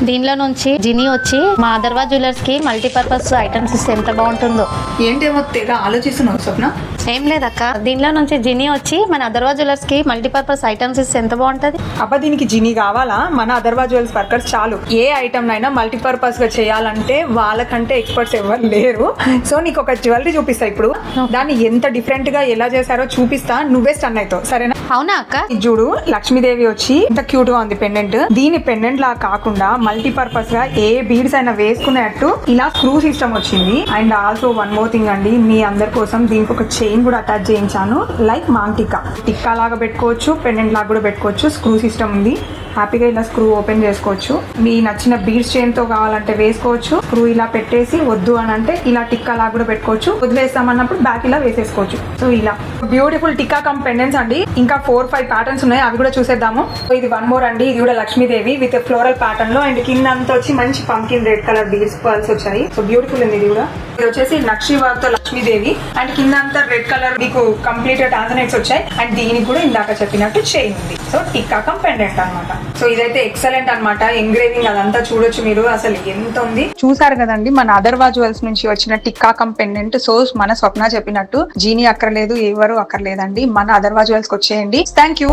దీనిలో నుంచి జిని వచ్చి మా అదర్వా జ్యువెలర్స్ కి మల్టీపర్పస్ ఐటమ్స్ ఇస్తే ఎంత బాగుంటుందో. ఏంటేమో తెగ ఆలోచిస్తున్నావు స్వప్న. ఏం లేదక్క, దీనిలో నుంచి జిని వచ్చి మన అదర్వా జ్యువెలర్స్ కి మల్టీపర్పస్ ఐటమ్స్ ఇస్తే ఎంత బాగుంటది. అబ్బా దీనికి జిని కావాలా? మన అదర్వా జ్యువెల్స్ వర్కర్స్ చాలు. ఏ ఐటమ్ అయినా మల్టీపర్పస్ గా చేయాలంటే వాళ్ళకంటే ఎక్స్పర్ట్స్ ఎవరు లేరు. సో నీకు ఒక జ్యువెలరీ చూపిస్తా ఇప్పుడు. దాన్ని ఎంత డిఫరెంట్ గా ఎలా చేశారో చూపిస్తా, నువ్వే స్టన్ అవుతావు. సరేనా? అవునా అక్క? ఇది చూడు, లక్ష్మీదేవి వచ్చి ఎంత క్యూట్ గా ఉంది పెండెంట్. దీని పెండెంట్ లా కాకుండా మల్టీపర్పస్ గా ఏ బీడ్స్ అయినా వేసుకునేట్టు ఇలా స్క్రూ సిస్టమ్ వచ్చింది. And also one more thing అండి, మీ అందరి కోసం దీనికి ఒక చైన్ కూడా అటాచ్ చేయించాను. లైక్ మాంగ్ టిక్కా, టిక్కా లాగా పెట్టుకోవచ్చు, పెండెంట్ లాగా కూడా పెట్టుకోవచ్చు. స్క్రూ సిస్టమ్ ఉంది. హ్యాపీగా ఇలా స్క్రూ ఓపెన్ చేసుకోవచ్చు. మీ నచ్చిన బీడ్స్ చైన్ తో కావాలంటే వేసుకోవచ్చు. స్క్రూ ఇలా పెట్టేసి వద్దు అని అంటే ఇలా టిక్కా లాగా కూడా పెట్టుకోవచ్చు. వదిలేస్తామన్నప్పుడు బ్యాక్ ఇలా వేసేసుకోవచ్చు. సో ఇలా బ్యూటిఫుల్ టిక్కా కమ్ పెండెంట్స్ అండి. ఇంకా 4-5 ప్యాటర్న్స్ ఉన్నాయి, అవి కూడా చూసేద్దాము. ఇది వన్ మోర్ అండి, ఇది కూడా లక్ష్మీదేవి విత్ ఫ్లోరల్ ప్యాటర్న్ లో. అండ్ కింద అంతా వచ్చి మంచి pumpkin red colour beads pearls వచ్చాయి. సో బ్యూటిఫుల్ ఉంది ఇది కూడా. ఇది వచ్చేసి నక్షి వర్క్ తో లక్ష్మీదేవి. అండ్ కింద అంతా రెడ్ కలర్ మీకు కంప్లీట్ టాంజనైట్స్ వచ్చాయి. అండ్ దీనికి కూడా ఇందాక చెప్పినట్టు చైన్ ఉంది. సో టిక్కా కమ్ పెండెంట్ అనమాట. సో ఇదైతే ఎక్సలెంట్ అనమాట. ఎంగ్రేవింగ్ అదంతా చూడొచ్చు మీరు, అసలు ఎంత ఉంది. చూసారు కదండి మన అదర్వా జ్యువెల్స్ నుంచి వచ్చిన టిక్కా కమ్ పెండెంట్. సో మన స్వప్న చెప్పినట్టు జీని అక్కర్లేదు, ఎవరు అక్కర్లేదండి, మన అదర్వా జ్యువెల్స్ కి వచ్చేయండి. Thank you.